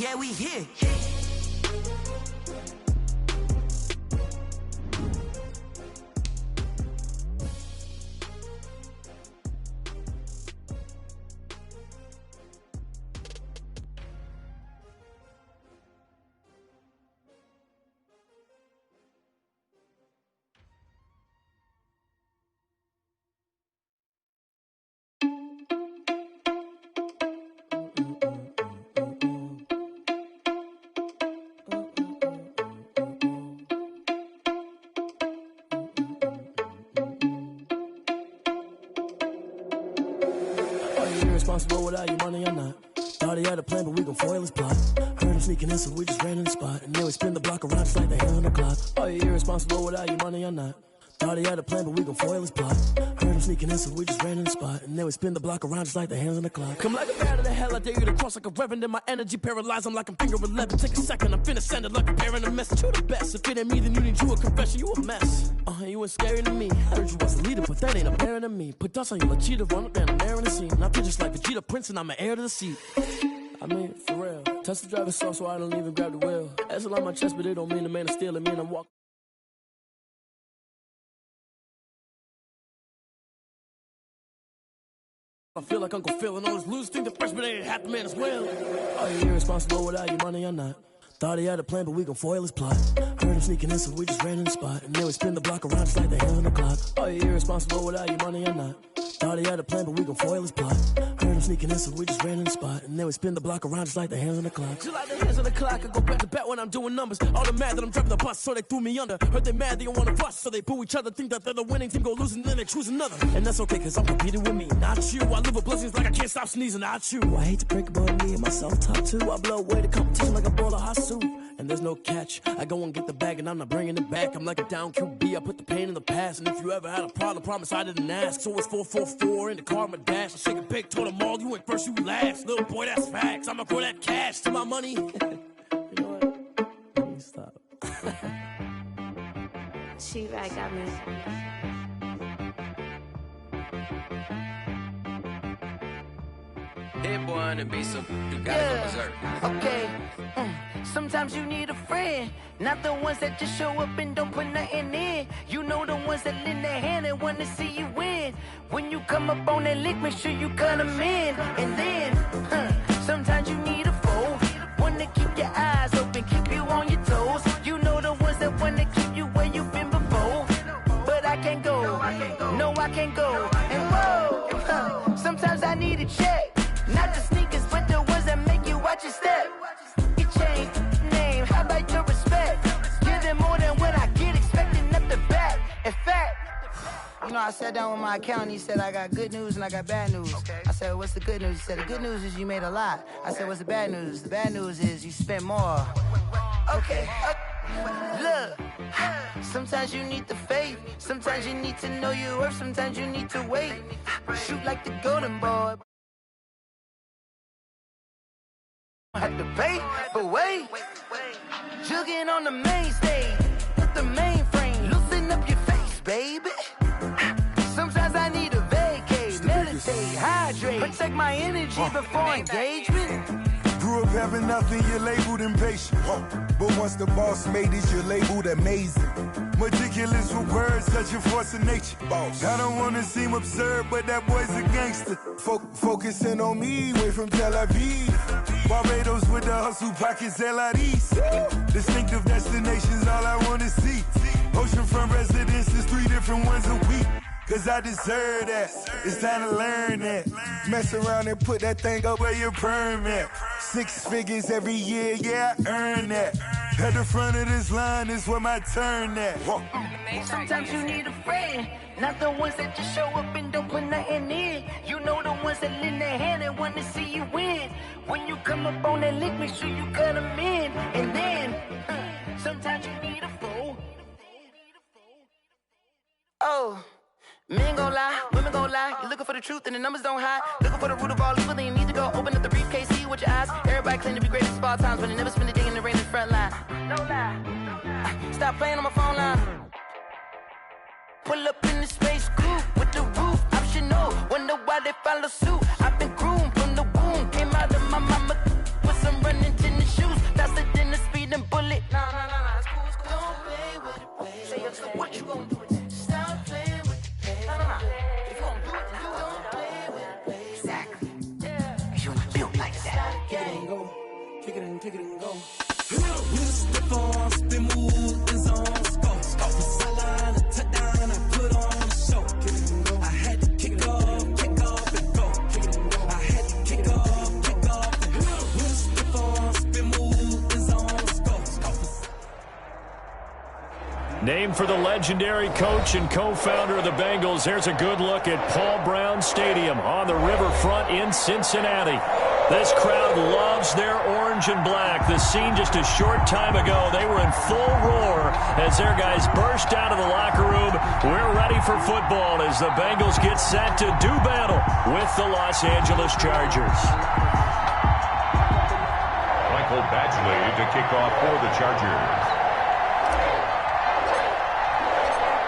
Yeah, we here. Irresponsible without your money or not. Thought he had a plan, but we gon' foil his plot. Heard him sneaking in, so we just ran in the spot. And then we spin the block around just like the hands on the clock. Are you irresponsible without your money or not? Thought he had a plan, but we gon' foil his plot. Heard him sneaking in, so we just ran in the spot. And then we spin the block around just like the hands on the clock. Come like a bat of the hell, I dare you to cross like a reverend. And my energy paralyzed, I'm like I'm finger 11. Take a second, I'm finna send it like a parent a message. You the best, if it ain't me, then you need you a confession. You a mess, you ain't scary to me. Heard you was a leader, but that ain't a parent to me. Put dust on you like cheetah, run up down the air in the scene. I feel just like Vegeta Prince, and I'm an heir to the seat. I mean, for real. Touch the driver's soft, so I don't even grab the wheel. That's on my chest, but it don't mean the man is stealing. Mean I'm walking. I feel like Uncle Phil and all his losers think the freshman ain't half the man as well. Are you irresponsible without your money or not? Thought he had a plan, but we gon' foil his plot. Heard him sneaking in, so we just ran in the spot. And then we spin the block around just like the hands on the clock. Are you irresponsible without your money or not? Thought he had a plan, but we gon' foil his plot. Heard him sneaking in, so we just ran in the spot. And then we spin the block around just like the hands on the clock. Just like the hands on the clock, I go back to back when I'm doing numbers. All the mad that I'm driving the bus, so they threw me under. Heard they mad, they don't wanna bust, so they boo each other. Think that they're the winning team, go losing, then they choose another. And that's okay, cause I'm competing with me, not you. I live with blessings like I can't stop sneezing, not you. I hate to break about me and my self-talk too. I blow away the competition like a bowl of hot soup. And there's no catch, I go and get the bag and I'm not bringing it back. I'm like a down QB, I put the pain in the past. And if you ever had a problem, promise I didn't ask. So it's 444 in the car, my dash. I shake a big, told them all, you went first, you last. Little boy, that's facts, I'ma throw that cash to my money. You know what? Let me stop. She-Rag got me. Hit boy on the beat, so you gotta go berserk. Okay. Sometimes you need a friend, not the ones that just show up and don't put nothing in. You know the ones that lend their hand and wanna see you win. When you come up on that lick, make sure you cut them in. And then, sometimes you need a foe, one to keep your eyes open, keep you on your toes. You know the ones that wanna keep you where you've been before. But I can't go, no I can't go. And whoa, sometimes I need a check, not the sneakers, but the ones that make you watch your step. Change name, how about your respect? Give them more than what I get, expecting up the back. In fact, you know, I sat down with my accountant, he said I got good news and I got bad news. Okay. I said, what's the good news? He said, the good news is you made a lot. I said, what's the bad news? The bad news is you spent more. Okay. Look, sometimes you need the faith, sometimes you need to know your worth, sometimes you need to wait. Shoot like the golden boy. Had to pay, but wait. Jugging on the main stage, with the mainframe, loosen up your face, baby. Sometimes I need a vacate, meditate, hydrate, protect my energy before engagement. Grew up having nothing, you're labeled impatient. But once the boss made it, you're labeled amazing. Meticulous with words, such a force of nature. I don't wanna seem absurd, but that boy's a gangster. Focusing on me, way from Tel Aviv. Barbados with the hustle, pockets LIDs. Distinctive destinations, all I wanna see. Oceanfront residences, 3 different ones a week. Cause I deserve that, it's time to learn that. Mess around and put that thing up where your permit. 6 figures every year, yeah, I earn that. At the front of this line is where my turn at. Sometimes you need a friend, not the ones that just show up and don't put nothing in. You know the ones that lend their hand and want to see you win. When you come up on that lick, make sure you cut them in. And then, sometimes you need a foe. Oh. Men gon' lie, women gon' lie. You're looking for the truth and the numbers don't hide. Looking for the root of all evil, then you need to go open up the briefcase, see with your eyes. Everybody claim to be great at all times, but they never spend a day in the rain in the front line. No lie. Stop playing on my phone line. Pull up in the space coupe with the roof optional. Wonder why they follow suit. I've been groomed from the womb. Came out of my mama with some running to the Nah, it's cool, it's cool. Don't play with it, play. Say, yo, so what you gonna do with it? Stop playing with it, play. Nah. If you gonna do it, then don't play with it, play. Exactly. Yeah. Cause you ain't built like that. Kick it and go. Kick it and go. With stiff arms, spin move, and zones, go. From sideline to touchdown, I put on the show. Kick it and go. I had to kick off and go. Kick it and go. I had to kick off and go. With stiff arms, spin move, and zones, go. Named for the legendary coach and co-founder of the Bengals, here's a good look at Paul Brown Stadium on the riverfront in Cincinnati. This crowd loves their orange and black. The scene just a short time ago, they were in full roar as their guys burst out of the locker room. We're ready for football as the Bengals get set to do battle with the Los Angeles Chargers. Michael Badgley to kick off for the Chargers.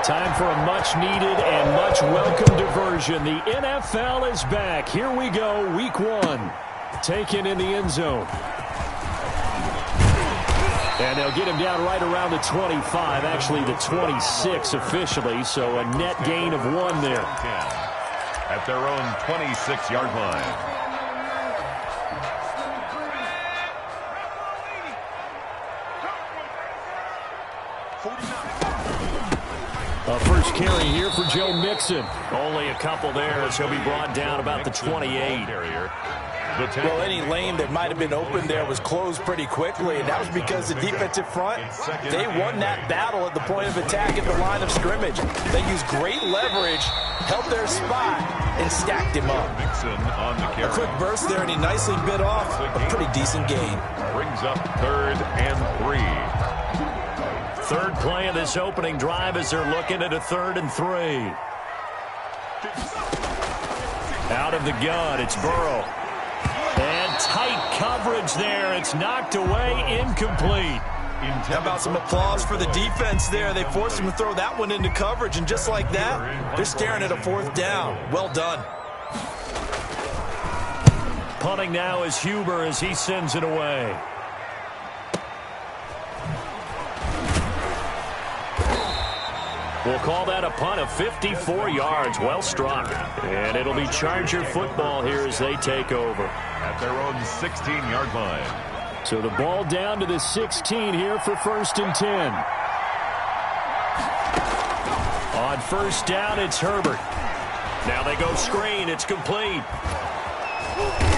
Time for a much-needed and much-welcome diversion. The NFL is back. Here we go, Week 1. Taken in the end zone. And they'll get him down right around the 25, actually the 26 officially, so a net gain of 1 there. At their own 26-yard line. A first carry here for Joe Mixon. Only a couple there as he'll be brought down about the 28. Well, any lane that might have been open there was closed pretty quickly, and that was because the defensive front, they won that battle at the point of attack at the line of scrimmage. They used great leverage, held their spot, and stacked him up. A quick burst there, and he nicely bit off a pretty decent gain. Brings up 3rd and 3. Third play of this opening drive as they're looking at a 3rd and 3. Out of the gun, it's Burrow. And tight coverage there. It's knocked away, incomplete. How about some applause for the defense there? They forced him to throw that one into coverage, and just like that, they're staring at a 4th down. Well done. Punting now is Huber as he sends it away. We'll call that a punt of 54 yards. Well struck. And it'll be Charger football here as they take over. At their own 16-yard line. So the ball down to the 16 here for 1st and 10. On 1st down, it's Herbert. Now they go screen. It's complete.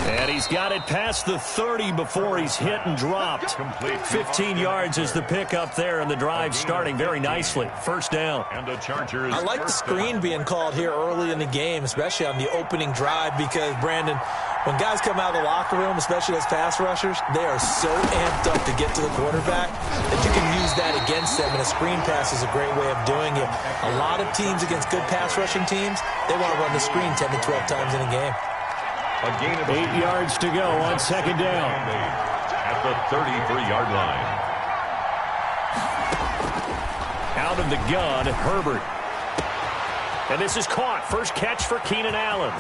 And he's got it past the 30 before he's hit and dropped. 15 yards is the pickup there, and the drive starting very nicely. 1st down. And the Chargers. I like the screen being called here early in the game, especially on the opening drive, because, Brandon, when guys come out of the locker room, especially as pass rushers, they are so amped up to get to the quarterback that you can use that against them, and a screen pass is a great way of doing it. A lot of teams against good pass rushing teams, they want to run the screen 10 to 12 times in a game. A gain of 8 yards to go on 2nd down. At the 33-yard line. Out of the gun, Herbert. And this is caught. First catch for Keenan Allen.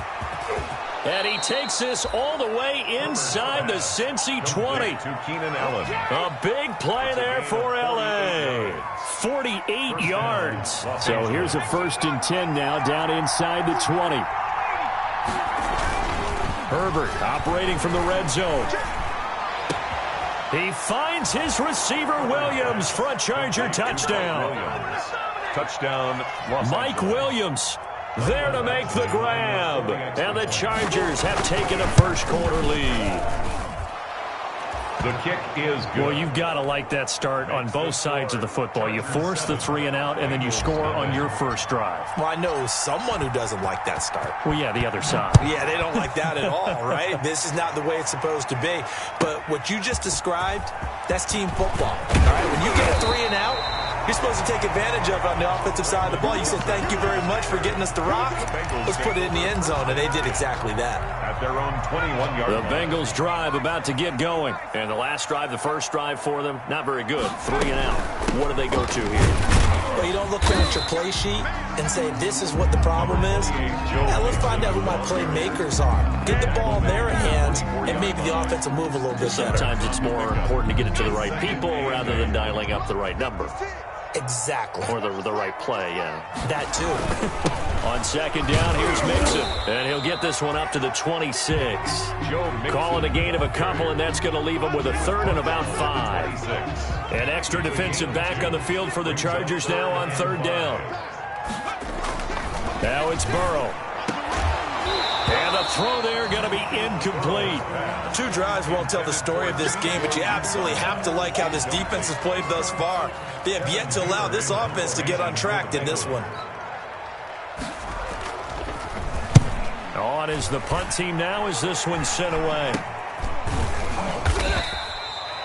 And he takes this all the way inside the Cincy 20. To Keenan Allen. A big play there for L.A. 48 yards. So here's a 1st and 10 now down inside the 20. Herbert operating from the red zone. He finds his receiver Williams for a Charger touchdown. Touchdown, Mike Williams there to make the grab. And the Chargers have taken a 1st quarter lead. The kick is good. Well, you've got to like that start on both sides of the football. You force the 3 and out, and then you score on your 1st drive. Well, I know someone who doesn't like that start. Well, yeah, the other side. Yeah, they don't like that at all, right? This is not the way it's supposed to be. But what you just described, that's team football. All right, when you get a 3 and out, you're supposed to take advantage of on the offensive side of the ball. You said, thank you very much for getting us the rock. Let's put it in the end zone, and they did exactly that. At their own 21-yard The line. Bengals drive about to get going. And the last drive, the 1st drive for them, not very good. 3 and out. What do they go to here? Well, you don't look down at your play sheet and say, this is what the problem is. Now, let's find out who my playmakers are. Get the ball in their hands, and maybe the offense will move a little bit better. Sometimes it's more important to get it to the right people rather than dialing up the right number. Exactly. Or the right play, yeah. That too. On second down, here's Mixon. And he'll get this one up to the 26. Calling a gain of a couple, and that's going to leave him with a third and about 5. An extra defensive back on the field for the Chargers now on third down. Now it's Burrow. And the throw there going to be incomplete. 2 drives won't tell the story of this game, but you absolutely have to like how this defense has played thus far. They have yet to allow this offense to get untracked in this one. On is the punt team now as this one's sent away.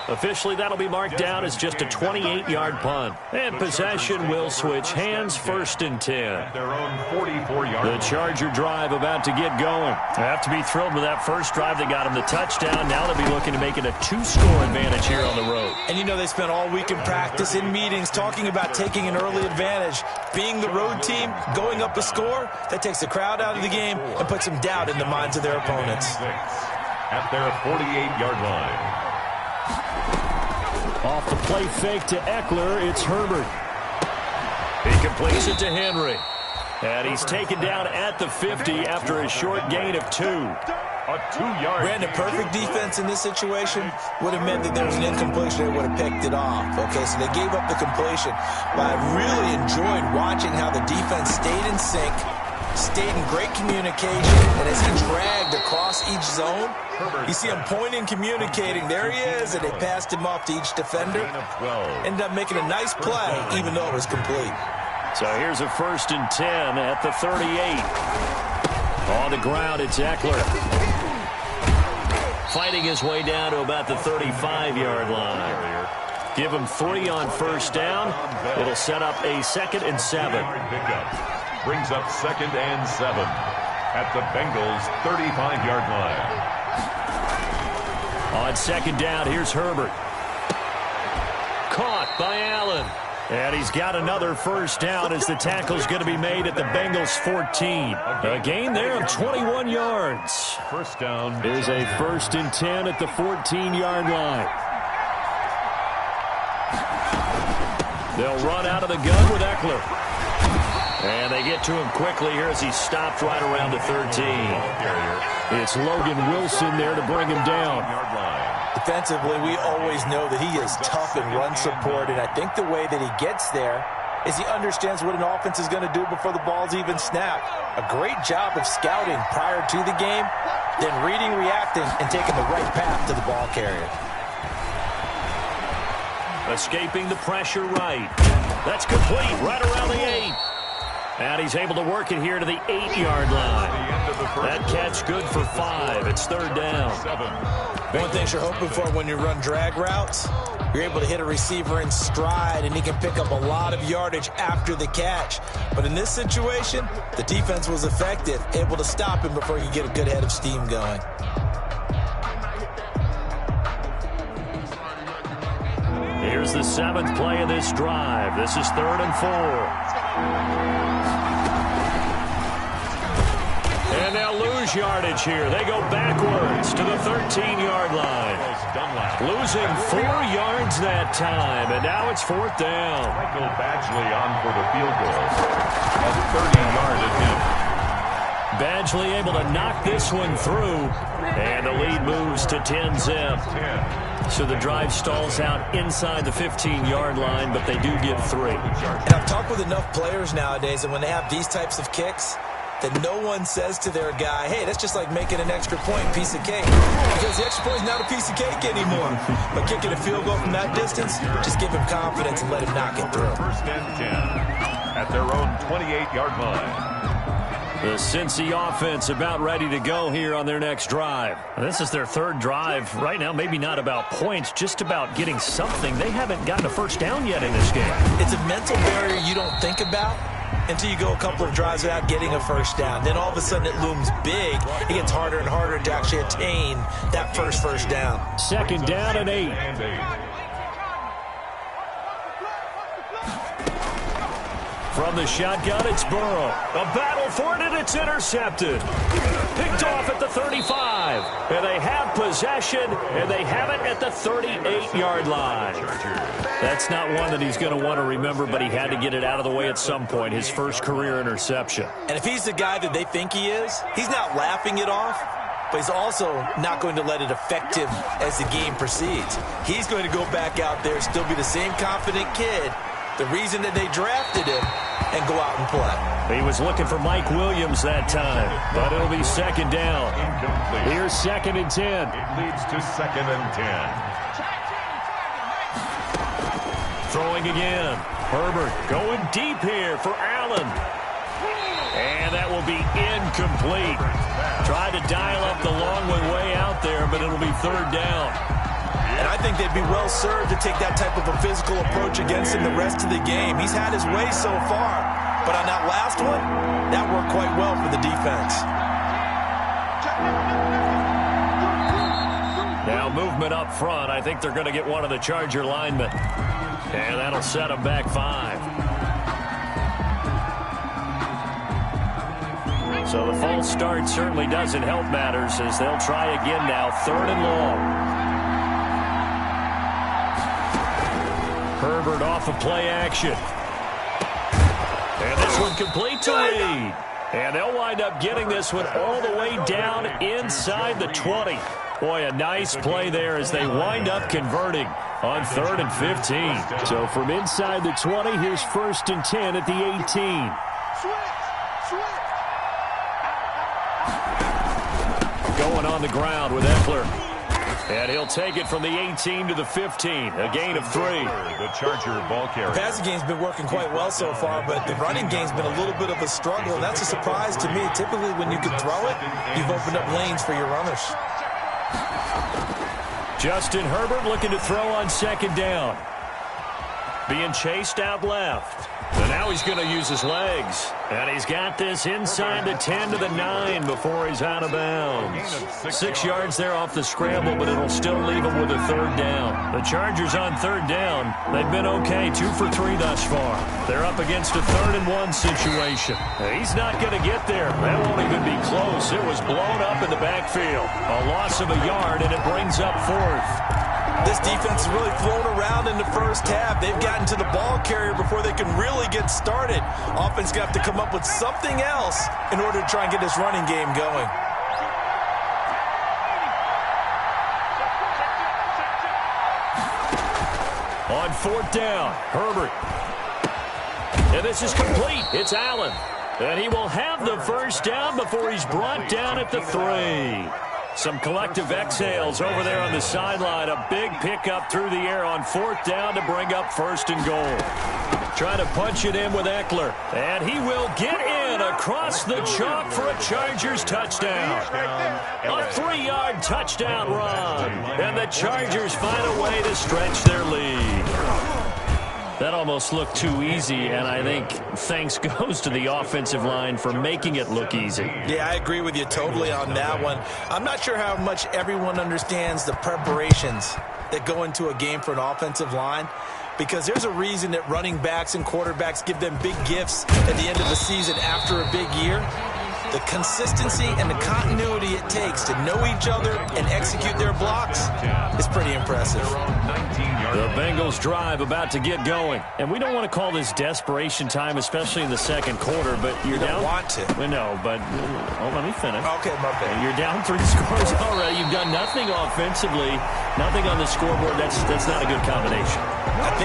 Officially, that'll be marked down as just a 28-yard punt. And possession will switch hands, 1st and 10. Their own 44-yard. The Charger drive about to get going. They have to be thrilled with that first drive that got them the touchdown. Now they'll be looking to make it a 2-score advantage here on the road. And you know they spent all week in practice, in meetings, talking about taking an early advantage. Being the road team, going up a score, that takes the crowd out of the game and puts some doubt in the minds of their opponents. At their 48-yard line. Off the play fake to Eckler, it's Herbert. He completes it to Henry. And he's taken down at the 50 after a short gain of 2. A 2-yard. Brandon, perfect defense in this situation would have meant that there was an incompletion. They would have picked it off. Okay, so they gave up the completion. But I really enjoyed watching how the defense stayed in sync, stayed in great communication, and as he dragged across each zone, you see him pointing, communicating. There he is, and they passed him off to each defender. Ended up making a nice play, even though it was complete. So here's a 1st and 10 at the 38. On the ground, it's Eckler. Fighting his way down to about the 35-yard line. Give him 3 on 1st down. It'll set up a 2nd and 7. Brings up 2nd and 7 at the Bengals' 35-yard line. On 2nd down, here's Herbert. Caught by Allen. And he's got another 1st down as the tackle's going to be made at the Bengals' 14. A gain there of 21 yards. 1st down. Here's a 1st and 10 at the 14-yard line. They'll run out of the gun with Eckler. And they get to him quickly here as he's stopped right around the 13. It's Logan Wilson there to bring him down. Defensively, we always know that he is tough in run support, and I think the way that he gets there is he understands what an offense is going to do before the ball's even snapped. A great job of scouting prior to the game, then reading, reacting, and taking the right path to the ball carrier. Escaping the pressure right. That's complete right around the 8. And he's able to work it here to the 8-yard line. That catch good for 5. It's 3rd down. One thing you're hoping for when you run drag routes, you're able to hit a receiver in stride, and he can pick up a lot of yardage after the catch. But in this situation, the defense was effective, able to stop him before you get a good head of steam going. Here's the 7th play of this drive. This is 3rd and 4. And they'll lose yardage here. They go backwards to the 13-yard line. Losing 4 yards that time, and now it's 4th down. Michael Badgley on for the field goal. A 30-yard attempt. Badgley able to knock this one through, and the lead moves to 10-zip. So the drive stalls out inside the 15-yard line, but they do get 3. And I've talked with enough players nowadays, and when they have these types of kicks, that no one says to their guy, hey, that's just like making an extra point piece of cake. Because the extra point is not a piece of cake anymore. But kicking a field goal from that distance, just give him confidence and let him knock it through. 1st and 10 at their own 28-yard line. The Cincy offense about ready to go here on their next drive. This is their 3rd drive. Right now, maybe not about points, just about getting something. They haven't gotten a 1st down yet in this game. It's a mental barrier you don't think about until you go a couple of drives without getting a 1st down. Then all of a sudden it looms big. It gets harder and harder to actually attain that first down. 2nd down and 8. From the shotgun, it's Burrow. A battle for it, and it's intercepted. Picked off at the 35. And they have possession, and they have it at the 38-yard line. That's not one that he's going to want to remember, but he had to get it out of the way at some point, his first career interception. And if he's the guy that they think he is, he's not laughing it off, but he's also not going to let it affect him as the game proceeds. He's going to go back out there, still be the same confident kid, the reason that they drafted him, and go out and play. He was looking for Mike Williams that time, but it'll be second down. Incomplete. Here's 2nd and 10. It leads to 2nd and 10. Throwing again. Herbert going deep here for Allen. And that will be incomplete. Tried to dial up the long one way out there, but it'll be 3rd down. And I think they'd be well served to take that type of a physical approach against him the rest of the game. He's had his way so far, but on that last one, that worked quite well for the defense. Now movement up front. I think they're going to get one of the Charger linemen. And that'll set them back 5. So the false start certainly doesn't help matters as they'll try again now. 3rd and long. Herbert off of play action. And this one complete to Reed. And they'll wind up getting this one all the way down inside the 20. Boy, a nice play there as they wind up converting on 3rd and 15. So from inside the 20, here's 1st and 10 at the 18. Going on the ground with Eckler. And he'll take it from the 18 to the 15, a gain of 3. The Charger ball carrier. The passing game's been working quite well so far, but the running game's been a little bit of a struggle, and that's a surprise to me. Typically, when you can throw it, you've opened up lanes for your runners. Justin Herbert looking to throw on 2nd down. Being chased out left. And now he's going to use his legs. And he's got this inside the 10 to the 9 before he's out of bounds. 6 yards there off the scramble, but it'll still leave him with a 3rd down. The Chargers on 3rd down. They've been okay, 2 for 3 thus far. They're up against a 3rd and 1 situation. And he's not going to get there. That won't even be close. It was blown up in the backfield. A loss of a yard, and it brings up 4th. This defense has really flown around in the first half. They've gotten to the ball carrier before they can really get started. Offense going to have to come up with something else in order to try and get this running game going. On 4th down, Herbert. And this is complete. It's Allen. And he will have the 1st down before he's brought down at the 3. Some collective exhales over there on the sideline. A big pickup through the air on 4th down to bring up 1st and goal. Trying to punch it in with Eckler. And he will get in across the chalk for a Chargers touchdown. A 3-yard touchdown run. And the Chargers find a way to stretch their lead. That almost looked too easy, and I think thanks goes to the offensive line for making it look easy. Yeah, I agree with you totally on that one. I'm not sure how much everyone understands the preparations that go into a game for an offensive line, because there's a reason that running backs and quarterbacks give them big gifts at the end of the season after a big year. The consistency and the continuity it takes to know each other and execute their blocks is pretty impressive. The Bengals drive about to get going. And we don't want to call this desperation time, especially in the 2nd quarter, but you're down. You don't want to. Well, no, but let me finish. Okay, my bad. You're down 3 scores already. You've done nothing offensively, nothing on the scoreboard. That's not a good combination. I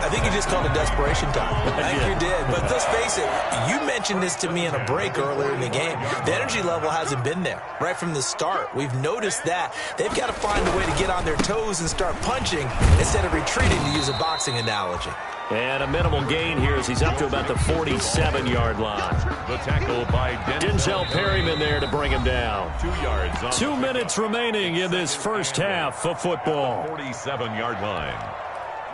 think you just called it desperation time. I think you did. But let's face it, you mentioned this to me in a break earlier in the game. The energy level hasn't been there right from the start. We've noticed that. They've got to find a way to get on their toes and start punching instead of retreating, to use a boxing analogy. And a minimal gain here as he's up to about the 47-yard line. The tackle by Denzel Perryman there to bring him down. 2 yards. 2 minutes remaining in this first half of football. 47-yard line.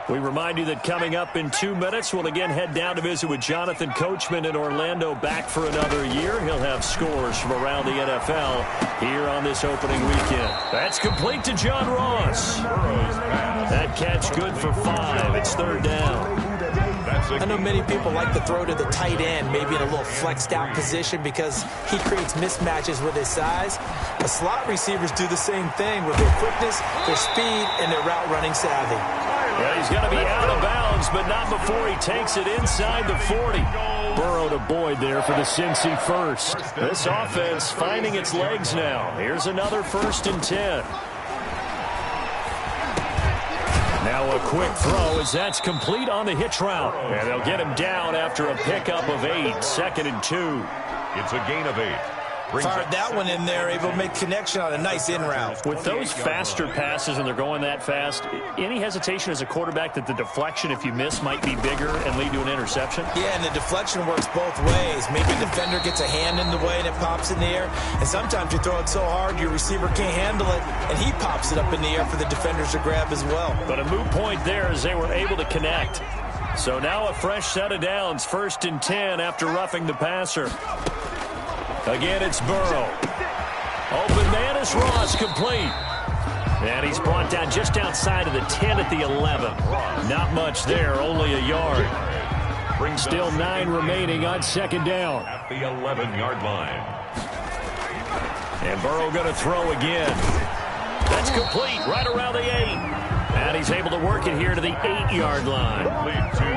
We remind you that coming up in 2 minutes, we'll again head down to visit with Jonathan Coachman in Orlando, back for another year. He'll have scores from around the NFL here on this opening weekend. That's complete to John Ross. That catch good for 5. It's 3rd down. I know many people like to throw to the tight end, maybe in a little flexed out position because he creates mismatches with his size. The slot receivers do the same thing with their quickness, their speed, and their route running savvy. Yeah, he's going to be out of bounds, but not before he takes it inside the 40. Burrow to Boyd there for the Cincy first. This offense finding its legs now. Here's another 1st and 10. Now a quick throw as that's complete on the hitch route. And they'll get him down after a pickup of 8, 2nd and 2. It's a gain of 8. Fired that one in there, able to make connection on a nice in route. With those faster passes and they're going that fast, any hesitation as a quarterback that the deflection, if you miss, might be bigger and lead to an interception? Yeah, and the deflection works both ways. Maybe the defender gets a hand in the way and it pops in the air. And sometimes you throw it so hard your receiver can't handle it, and he pops it up in the air for the defenders to grab as well. But a moot point there as they were able to connect. So now a fresh set of downs, 1st and 10 after roughing the passer. Again, it's Burrow. Open man is Ross, complete. And he's brought down just outside of the 10 at the 11. Not much there, only a yard. Still 9 remaining on 2nd down. At the 11-yard line. And Burrow going to throw again. That's complete, right around the 8. And he's able to work it here to the 8-yard line.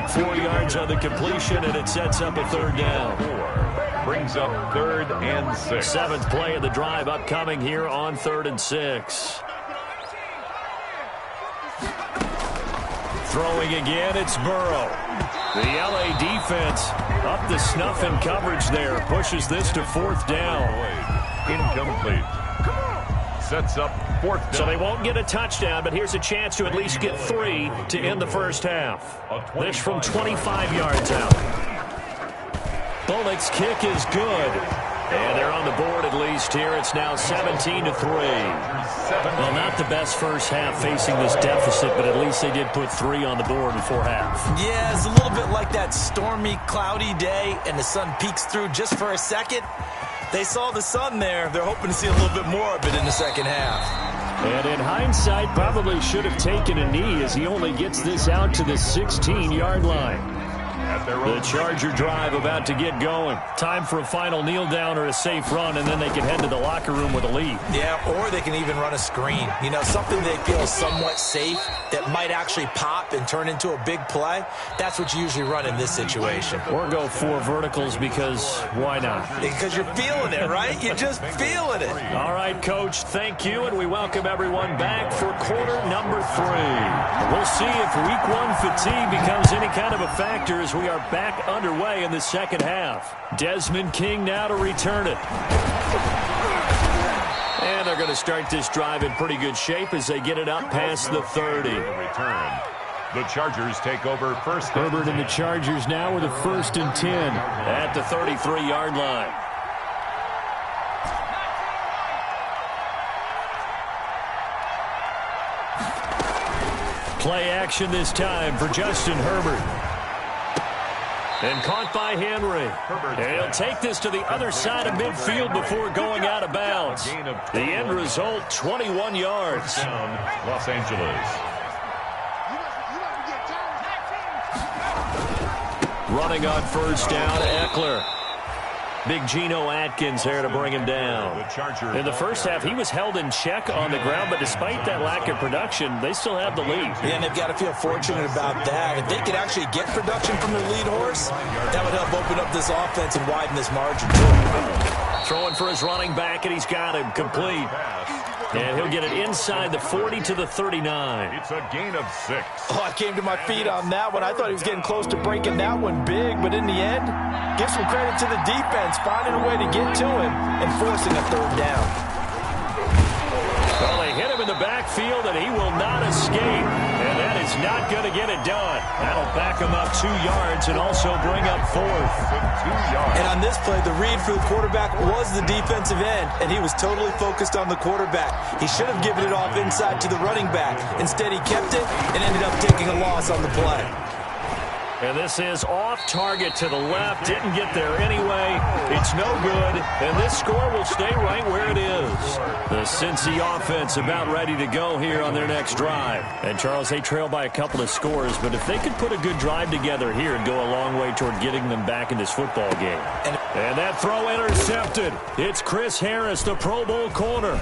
4 yards on the completion, and it sets up a 3rd down. Brings up 3rd and 6. 7th play of the drive upcoming here on 3rd and 6. Throwing again, it's Burrow. The LA defense up to snuff in coverage there. Pushes this to 4th down. Incomplete. Sets up 4th down. So they won't get a touchdown, but here's a chance to at least get 3 to end the first half. This from 25 yards out. Boltgang's kick is good. And they're on the board at least here. It's now 17-3. Well, not the best first half facing this deficit, but at least they did put 3 on the board before half. Yeah, it's a little bit like that stormy, cloudy day, and the sun peeks through just for a second. They saw the sun there. They're hoping to see a little bit more of it in the second half. And in hindsight, probably should have taken a knee as he only gets this out to the 16-yard line. The Charger drive about to get going. Time for a final kneel down or a safe run, and then they can head to the locker room with a lead. Yeah, or they can even run a screen. You know, something they feel somewhat safe that might actually pop and turn into a big play. That's what you usually run in this situation. Or go 4 verticals because why not? Because you're feeling it, right? You're just feeling it. All right, Coach, thank you, and we welcome everyone back for quarter number 3. We'll see if week 1 fatigue becomes any kind of a factor as we are back underway in the second half. Desmond King now to return it. And they're going to start this drive in pretty good shape as they get it up past the 30. Return. The Chargers take over first. Herbert and the Chargers now with a 1st and 10 at the 33-yard line. Play action this time for Justin Herbert. And caught by Henry. And he'll take this to the other side of midfield before going out of bounds. The end result, 21 yards. Los Angeles. Running on 1st down, Eckler. Big Geno Atkins there to bring him down. In the first half, he was held in check on the ground, but despite that lack of production, they still have the lead. Yeah, and they've got to feel fortunate about that. If they could actually get production from their lead horse, that would help open up this offense and widen this margin. Throwing for his running back, and he's got him complete. And he'll get it inside the 40 to the 39. It's a gain of 6. Oh, I came to my feet on that one. I thought he was getting close to breaking that one big, but in the end, give some credit to the defense, finding a way to get to him and forcing a 3rd down. Well, they hit him in the backfield, and he will not escape. And that is not going to get it done. That'll back him up 2 yards and also bring up 4th. 2 yards. And on this play, the read for the quarterback was the defensive end, and he was totally focused on the quarterback. He should have given it off inside to the running back. Instead, he kept it and ended up taking a loss on the play. And this is off target to the left. Didn't get there anyway. It's no good. And this score will stay right where it is. The Cincy offense about ready to go here on their next drive. And, Charles, they trail by a couple of scores, but if they could put a good drive together here and go a long way toward getting them back in this football game. And that throw intercepted. It's Chris Harris, the Pro Bowl corner.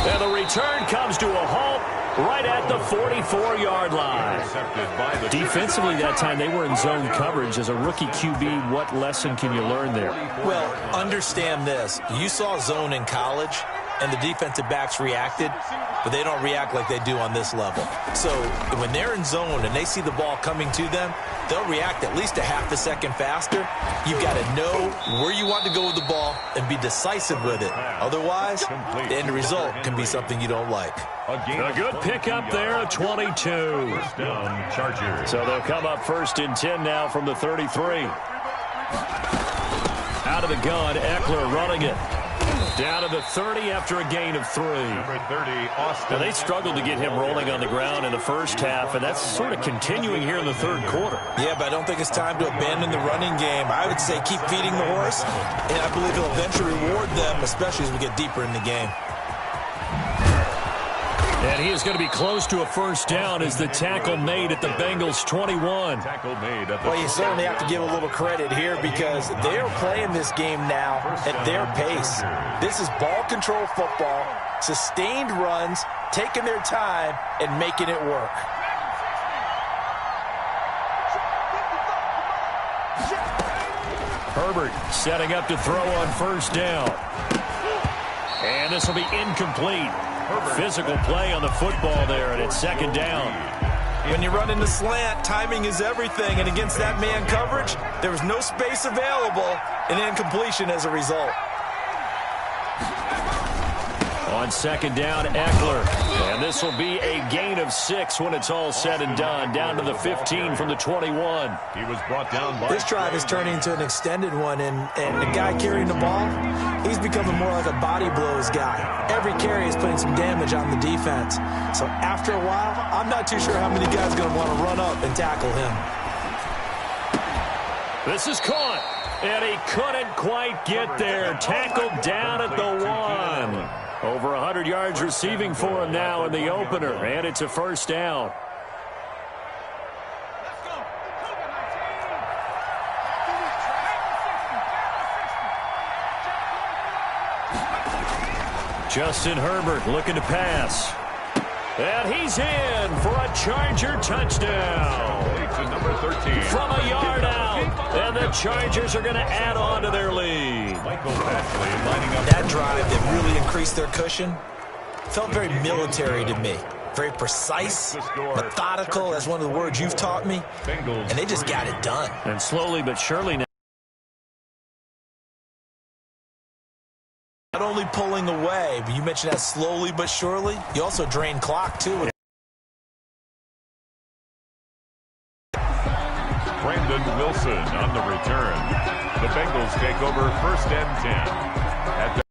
And the return comes to a halt right at the 44-yard line. Defensively that time, they were in zone coverage. As a rookie QB, what lesson can you learn there? Well, understand this. You saw zone in college, and the defensive backs reacted, but they don't react like they do on this level. So when they're in zone and they see the ball coming to them, they'll react at least a half a second faster. You've got to know where you want to go with the ball and be decisive with it. Otherwise, the end result can be something you don't like. A good pickup there of 22. So they'll come up 1st and 10 now from the 33. Out of the gun, Eckler running it. Down to the 30 after a gain of 3. Now, they struggled to get him rolling on the ground in the first half, and that's sort of continuing here in the third quarter. Yeah, but I don't think it's time to abandon the running game. I would say keep feeding the horse, and I believe he'll eventually reward them, especially as we get deeper in the game. And he is going to be close to a first down as the tackle made at the Bengals' 21. Well, you certainly have to give a little credit here because they are playing this game now at their pace. This is ball control football, sustained runs, taking their time, and making it work. Herbert setting up to throw on first down. And this will be incomplete. Physical play on the football there, and it's second down. When you run in the slant, timing is everything, and against that man coverage, there was no space available, and incompletion as a result. On second down, Eckler. And this will be a gain of 6 when it's all said and done. Down to the 15 from the 21. He was brought down by this drive is turning into an extended one, and the guy carrying the ball, he's becoming more like a body blows guy. Every carry is putting some damage on the defense. So after a while, I'm not too sure how many guys are going to want to run up and tackle him. This is caught, and he couldn't quite get there. Tackled down at the 1. Over 100 yards receiving for him now in the opener, and it's a first down. Justin Herbert looking to pass. And he's in for a Charger touchdown. Number 13. From a yard out. And the Chargers are going to add on to their lead. That drive that really increased their cushion felt very military to me. Very precise, methodical. That's one of the words you've taught me. And they just got it done. And slowly but surely now. Not only pulling away, but you mentioned that slowly but surely. You also drain clock, too. Brandon Wilson on the return. The Bengals take over 1st and 10. At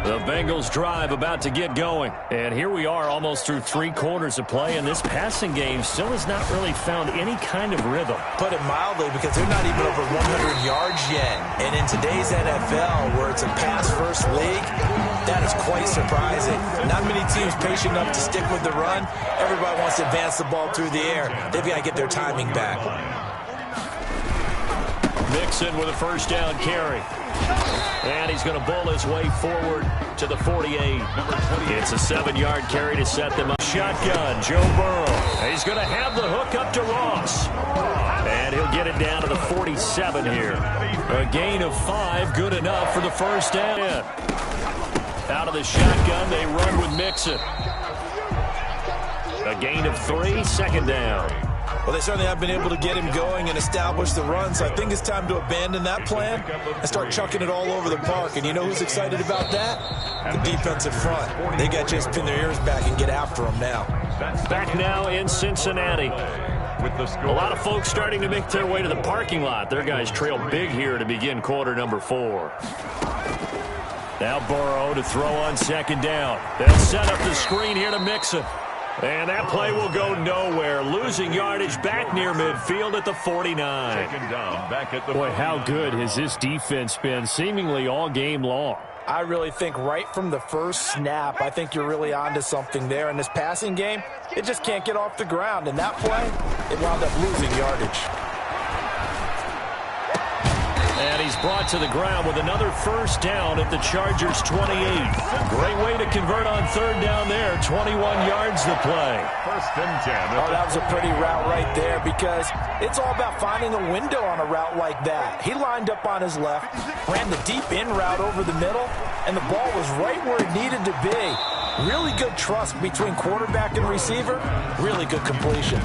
the Bengals drive about to get going. And here we are almost through 3 quarters of play, and this passing game still has not really found any kind of rhythm. Put it mildly, because they're not even over 100 yards yet. And in today's NFL, where it's a pass-first league, that is quite surprising. Not many teams patient enough to stick with the run. Everybody wants to advance the ball through the air. They've got to get their timing back. Mixon with a first down carry. And he's going to bowl his way forward to the 48. It's a 7-yard carry to set them up. Shotgun, Joe Burrow. He's going to have the hook up to Ross. And he'll get it down to the 47 here. A gain of 5, good enough for the first down. Out of the shotgun, they run with Mixon. A gain of 3, second down. Well, they certainly have been able to get him going and establish the run, so I think it's time to abandon that plan and start chucking it all over the park. And you know who's excited about that? The defensive front. They got to just pin their ears back and get after them now. Back now in Cincinnati. A lot of folks starting to make their way to the parking lot. Their guys trail big here to begin quarter number 4. Now Burrow to throw on second down. They'll set up the screen here to Mixon. And that play will go nowhere. Losing yardage back near midfield at the 49. Second down, back at the Boy, 49. how good has this defense been seemingly all game long? I really think right from the first snap, I think you're really onto something there. In this passing game, it just can't get off the ground. And that play, it wound up losing yardage. And he's brought to the ground with another first down at the Chargers' 28. Great way to convert on third down there. 21 yards the play. First and 10. Oh, that was a pretty route right there because it's all about finding a window on a route like that. He lined up on his left, ran the deep in route over the middle, and the ball was right where it needed to be. Really good trust between quarterback and receiver. Really good completion.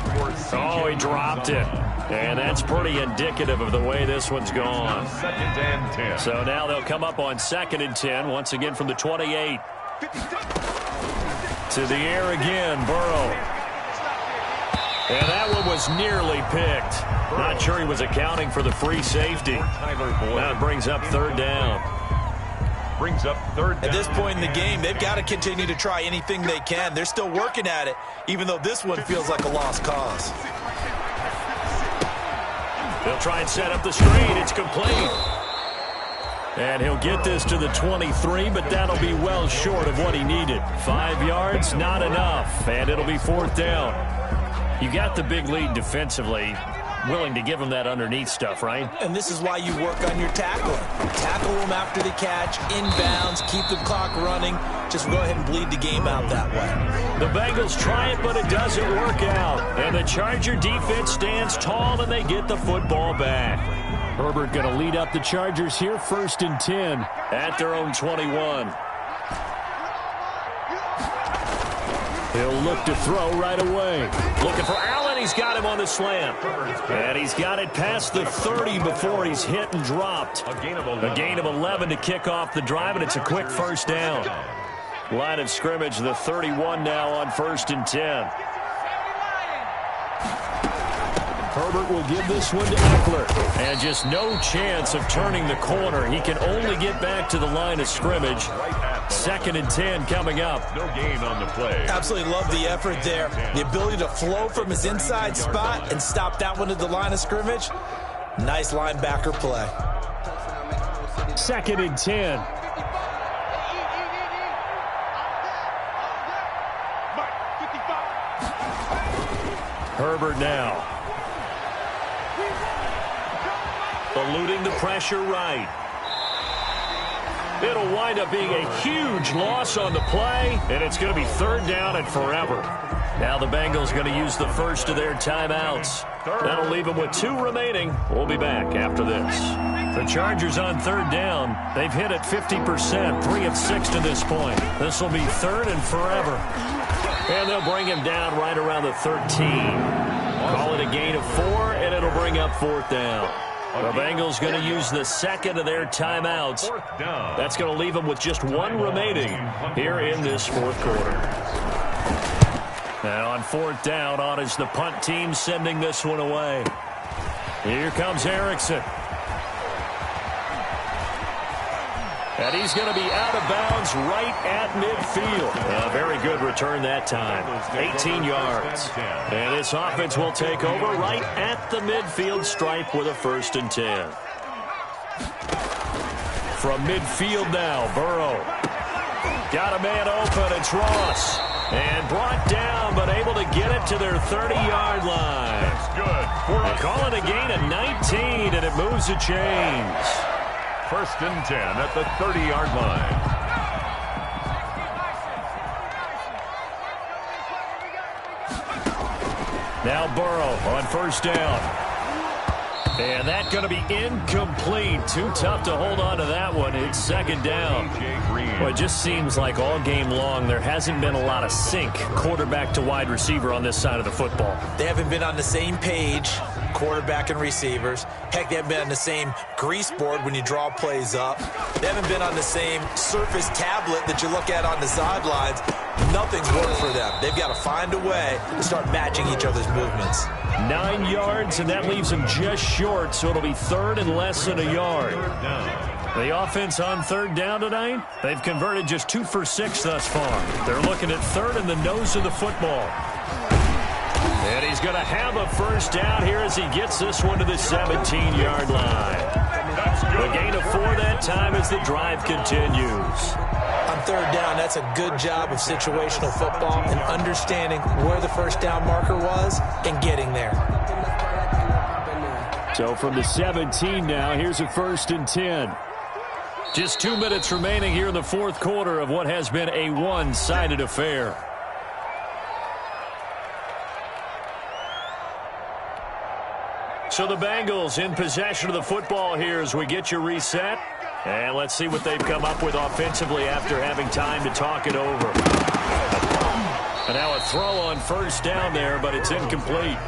Oh, he dropped it. And that's pretty indicative of the way this one's gone. Second and 10. So now they'll come up on second and 10, once again from the 28. To the air again, Burrow. And that one was nearly picked. Not sure he was accounting for the free safety. That brings up third down. Brings up third down. At this point in the game, they've got to continue to try anything they can. They're still working at it, even though this one feels like a lost cause. They'll try and set up the screen. It's complete. And he'll get this to the 23, but that'll be well short of what he needed. 5 yards, not enough, and it'll be fourth down. You got the big lead defensively. Willing to give him that underneath stuff, right? And this is why you work on your tackling. Tackle them after the catch, inbounds, keep the clock running. Just go ahead and bleed the game out that way. The Bengals try it, but it doesn't work out. And the Charger defense stands tall, and they get the football back. Herbert going to lead up the Chargers here, first and 10 at their own 21. He'll look to throw right away. Looking for Allen. He's got him on the slant. And he's got it past the 30 before he's hit and dropped. A gain of 11 to kick off the drive, and it's a quick first down. Line of scrimmage, the 31 now on first and 10. Herbert will give this one to Eckler. And just no chance of turning the corner. He can only get back to the line of scrimmage. Second and 10 coming up. No gain on the play. Absolutely love the effort there. The ability to flow from his inside spot and stop that one at the line of scrimmage. Nice linebacker play. Second and 10. Herbert now. Eluding the pressure right. It'll wind up being a huge loss on the play, and it's going to be third down and forever. Now the Bengals going to use the first of their timeouts. That'll leave them with 2 remaining. We'll be back after this. The Chargers on third down. They've hit it 50%, 3 of 6 to this point. This will be third and forever. And they'll bring him down right around the 13. Call it a gain of 4, and it'll bring up fourth down. The Bengals going to use the second of their timeouts. That's going to leave them with just 1 remaining here in this fourth quarter. Now on fourth down, on is the punt team sending this one away. Here comes Erickson. And he's going to be out of bounds right at midfield. A very good return that time. 18 yards. And this offense will take over right at the midfield stripe with a first and 10. From midfield now, Burrow. Got a man open. It's Ross. And brought down, but able to get it to their 30-yard line. That's good. They call it a gain of 19, and it moves the chains. First and 10 at the 30-yard line. Now Burrow on first down. And that's going to be incomplete. Too tough to hold on to that one. It's second down. Well, it just seems like all game long there hasn't been a lot of sync quarterback to wide receiver on this side of the football. They haven't been on the same page, quarterback and receivers. Heck, they haven't been on the same grease board when you draw plays up. They haven't been on the same Surface tablet that you look at on the sidelines. Nothing's worked for them. They've got to find a way to start matching each other's movements. 9 yards, and that leaves them just short, so it'll be third and less than a yard. The offense on third down tonight, they've converted just 2 for 6 thus far. They're looking at third in the nose of the football. And he's going to have a first down here as he gets this one to the 17-yard line. The gain of 4 that time as the drive continues. On third down, that's a good job of situational football and understanding where the first down marker was and getting there. So from the 17 now, here's a 1st and 10. Just 2 minutes remaining here in the fourth quarter of what has been a one-sided affair. So the Bengals in possession of the football here as we get you reset. And let's see what they've come up with offensively after having time to talk it over. And now a throw on first down there, but it's incomplete.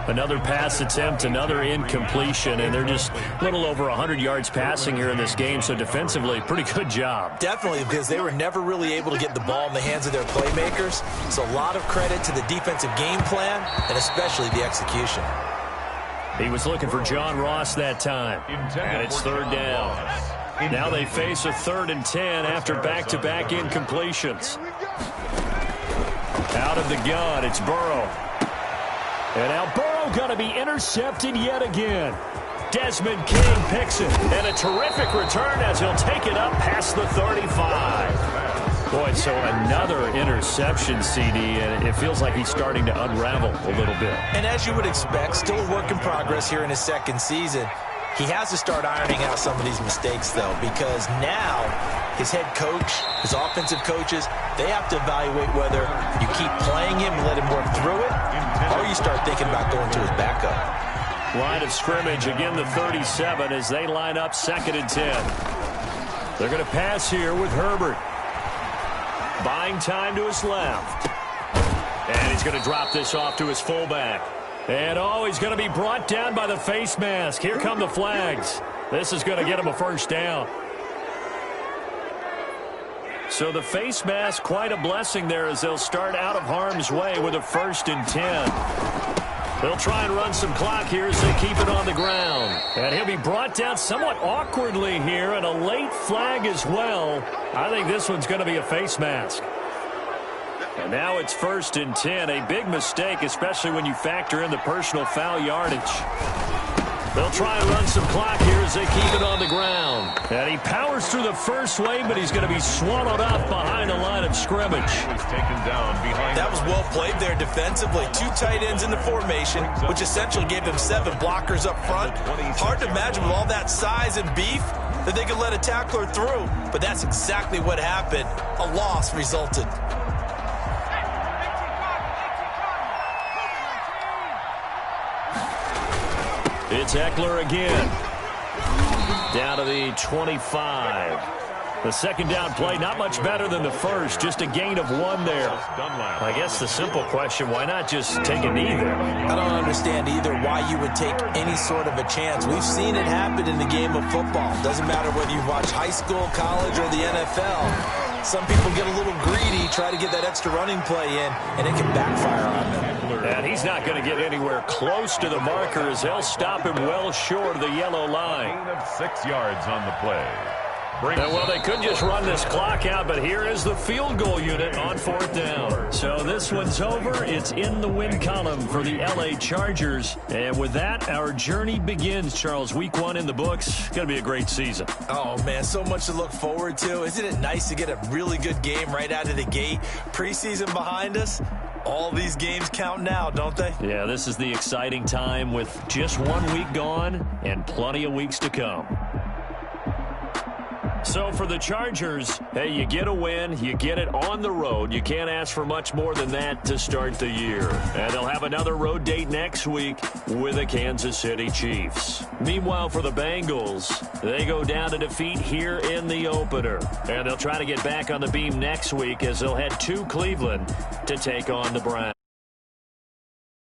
Another pass attempt, another incompletion, and they're just a little over 100 yards passing here in this game, so defensively, pretty good job. Definitely, because they were never really able to get the ball in the hands of their playmakers, so a lot of credit to the defensive game plan and especially the execution. He was looking for John Ross that time, and it's third down. Now they face a 3rd and 10 after back-to-back incompletions. Out of the gun, it's Burrow. And now Burrow going to be intercepted yet again. Desmond King picks it. And a terrific return as he'll take it up past the 35. Boy, so another interception, CD, and it feels like he's starting to unravel a little bit. And as you would expect, still a work in progress here in his second season. He has to start ironing out some of these mistakes, though, because now his head coach, his offensive coaches, they have to evaluate whether you keep playing him and let him work through it, or you start thinking about going to his backup. Line of scrimmage, again the 37 as they line up 2nd and 10. They're going to pass here with Herbert. Buying time to his left. And he's going to drop this off to his fullback. And, he's going to be brought down by the face mask. Here come the flags. This is going to get him a first down. So the face mask, quite a blessing there as they'll start out of harm's way with a 1st and 10. They'll try and run some clock here as they keep it on the ground. And he'll be brought down somewhat awkwardly here, and a late flag as well. I think this one's going to be a face mask. And now it's 1st and 10. A big mistake, especially when you factor in the personal foul yardage. They'll try and run some clock here as they keep it on the ground. And he powers through the first wave, but he's going to be swallowed up behind the line of scrimmage. That was well played there defensively. 2 tight ends in the formation, which essentially gave them 7 blockers up front. Hard to imagine with all that size and beef that they could let a tackler through. But that's exactly what happened. A loss resulted. It's Eckler again. Down to the 25. The second down play, not much better than the first, just a gain of 1 there. I guess the simple question, why not just take a knee there? I don't understand either why you would take any sort of a chance. We've seen it happen in the game of football. Doesn't matter whether you watch high school, college, or the NFL. Some people get a little greedy, try to get that extra running play in, and it can backfire on them. And he's not going to get anywhere close to the marker as they'll stop him well short of the yellow line. Gain of 6 yards on the play. Well, they could just run this clock out, but here is the field goal unit on 4th down. So this one's over. It's in the win column for the L.A. Chargers. And with that, our journey begins, Charles. Week 1 in the books. Going to be a great season. Oh, man, so much to look forward to. Isn't it nice to get a really good game right out of the gate? Preseason behind us. All these games count now, don't they? Yeah, this is the exciting time with just 1 week gone and plenty of weeks to come. So for the Chargers, hey, you get a win, you get it on the road. You can't ask for much more than that to start the year. And they'll have another road date next week with the Kansas City Chiefs. Meanwhile, for the Bengals, they go down to defeat here in the opener. And they'll try to get back on the beam next week as they'll head to Cleveland to take on the Browns.